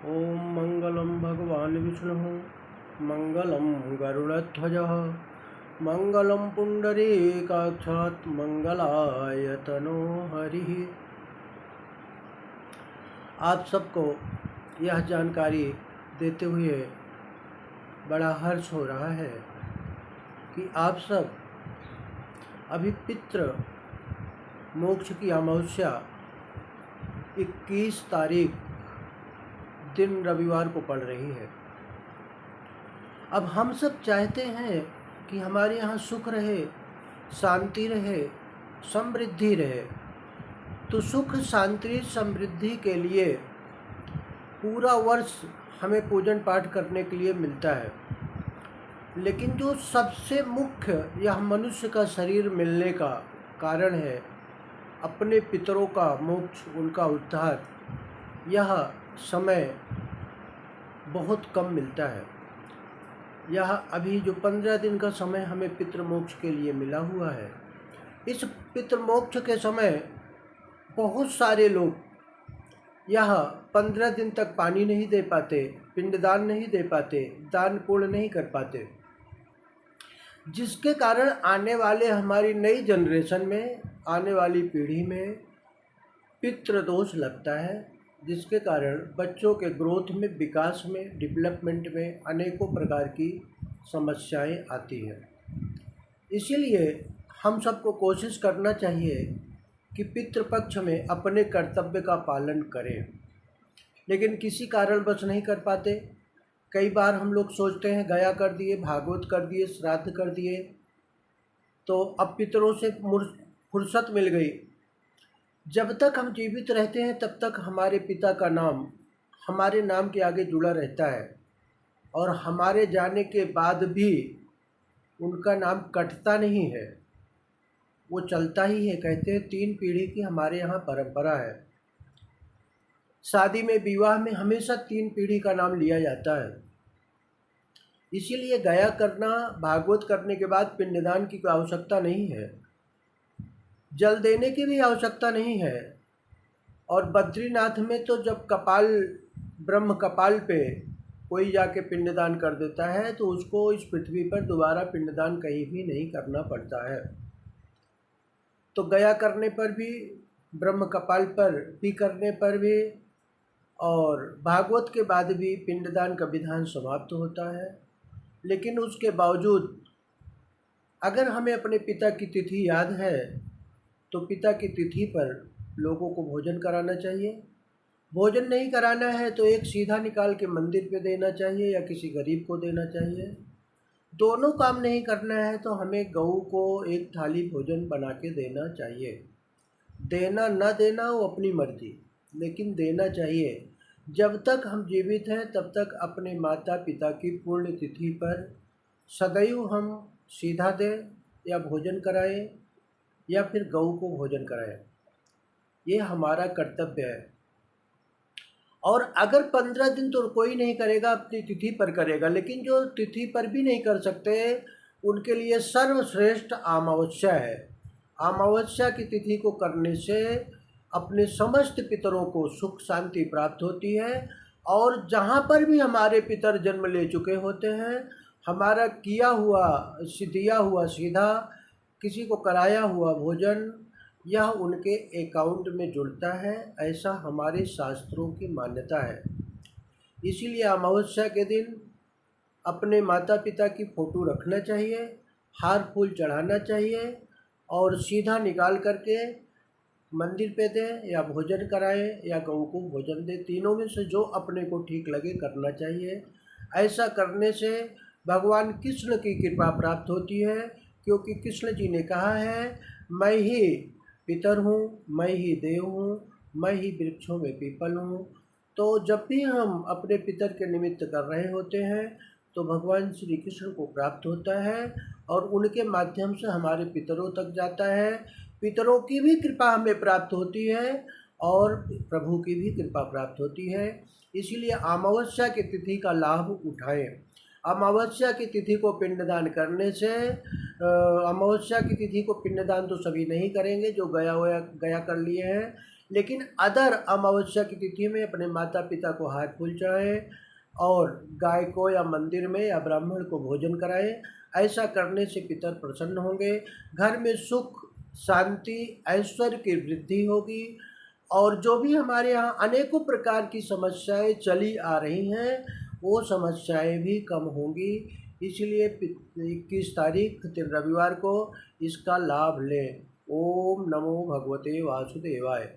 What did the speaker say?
ओम मंगलम भगवान विष्णु मंगलम गरुड़ध्वजः मंगलम पुंडरीकाक्षात् मंगलाय तनो हरिः। आप सबको यह जानकारी देते हुए बड़ा हर्ष हो रहा है कि आप सब अभी पितृ मोक्ष की अमावस्या 21 तारीख दिन रविवार को पड़ रही है। अब हम सब चाहते हैं कि हमारे यहाँ सुख रहे, शांति रहे, समृद्धि रहे। तो सुख, शांति, समृद्धि के लिए पूरा वर्ष हमें पूजन पाठ करने के लिए मिलता है, लेकिन जो सबसे मुख्य यह मनुष्य का शरीर मिलने का कारण है, अपने पितरों का मोक्ष, उनका उद्धार, यह समय बहुत कम मिलता है। यह अभी जो 15 दिन का समय हमें पितृमोक्ष के लिए मिला हुआ है, इस पितृमोक्ष के समय बहुत सारे लोग यह 15 दिन तक पानी नहीं दे पाते, पिंडदान नहीं दे पाते, दान पुण्य नहीं कर पाते, जिसके कारण आने वाले हमारी नई जनरेशन में, आने वाली पीढ़ी में पितृदोष लगता है, जिसके कारण बच्चों के ग्रोथ में, विकास में, डेवलपमेंट में अनेकों प्रकार की समस्याएं आती हैं। इसीलिए हम सबको कोशिश करना चाहिए कि पितृपक्ष में अपने कर्तव्य का पालन करें, लेकिन किसी कारणवश नहीं कर पाते। कई बार हम लोग सोचते हैं गया कर दिए, भागवत कर दिए, श्राद्ध कर दिए, तो अब पितरों से फुर्सत मिल गई। जब तक हम जीवित रहते हैं तब तक हमारे पिता का नाम हमारे नाम के आगे जुड़ा रहता है, और हमारे जाने के बाद भी उनका नाम कटता नहीं है, वो चलता ही है। कहते हैं 3 पीढ़ी की हमारे यहाँ परंपरा है। शादी में, विवाह में हमेशा 3 पीढ़ी का नाम लिया जाता है। इसीलिए गया करना, भागवत करने के बाद पिंडदान की कोई आवश्यकता नहीं है, जल देने की भी आवश्यकता नहीं है। और बद्रीनाथ में तो जब कपाल, ब्रह्म कपाल पे कोई जाके पिंडदान कर देता है तो उसको इस पृथ्वी पर दोबारा पिंडदान कहीं भी नहीं करना पड़ता है। तो गया करने पर भी, ब्रह्म कपाल पर भी करने पर भी, और भागवत के बाद भी पिंडदान का विधान समाप्त होता है। लेकिन उसके बावजूद अगर हमें अपने पिता की तिथि याद है तो पिता की तिथि पर लोगों को भोजन कराना चाहिए। भोजन नहीं कराना है तो एक सीधा निकाल के मंदिर पे देना चाहिए या किसी गरीब को देना चाहिए। दोनों काम नहीं करना है तो हमें गऊ को एक थाली भोजन बना के देना चाहिए। देना ना देना वो अपनी मर्जी, लेकिन देना चाहिए। जब तक हम जीवित हैं तब तक अपने माता पिता की पुण्य तिथि पर सदैव हम सीधा दें या भोजन कराएं या फिर गऊ को भोजन कराएं। ये हमारा कर्तव्य है। और अगर 15 दिन तो कोई नहीं करेगा, अपनी तिथि पर करेगा, लेकिन जो तिथि पर भी नहीं कर सकते उनके लिए सर्वश्रेष्ठ अमावस्या है। अमावस्या की तिथि को करने से अपने समस्त पितरों को सुख शांति प्राप्त होती है। और जहाँ पर भी हमारे पितर जन्म ले चुके होते हैं, हमारा किया हुआ, दिया हुआ सीधा, किसी को कराया हुआ भोजन, यह उनके अकाउंट में जुड़ता है। ऐसा हमारे शास्त्रों की मान्यता है। इसीलिए अमावस्या के दिन अपने माता पिता की फ़ोटो रखना चाहिए, हार फूल चढ़ाना चाहिए, और सीधा निकाल करके मंदिर पे दें या भोजन कराएं या गऊ को भोजन दें। तीनों में से जो अपने को ठीक लगे करना चाहिए। ऐसा करने से भगवान कृष्ण की कृपा प्राप्त होती है, क्योंकि कृष्ण जी ने कहा है, मैं ही पितर हूँ, मैं ही देव हूँ, मैं ही वृक्षों में पीपल हूँ। तो जब भी हम अपने पितर के निमित्त कर रहे होते हैं तो भगवान श्री कृष्ण को प्राप्त होता है, और उनके माध्यम से हमारे पितरों तक जाता है। पितरों की भी कृपा हमें प्राप्त होती है और प्रभु की भी कृपा प्राप्त होती है। इसीलिए अमावस्या की तिथि का लाभ उठाएं। अमावस्या की तिथि को पिंडदान करने से, अमावस्या की तिथि को पिंडदान तो सभी नहीं करेंगे जो गया कर लिए हैं, लेकिन अदर अमावस्या की तिथि में अपने माता पिता को हाथ फूल चढ़ाएं और गाय को या मंदिर में या ब्राह्मण को भोजन कराएं। ऐसा करने से पितर प्रसन्न होंगे, घर में सुख शांति ऐश्वर्य की वृद्धि होगी और जो भी हमारे यहाँ अनेकों प्रकार की समस्याएं चली आ रही हैं वो समस्याएं भी कम होंगी। इसलिए 21 तारीख रविवार को इसका लाभ लें। ओम नमो भगवते वासुदेवाय।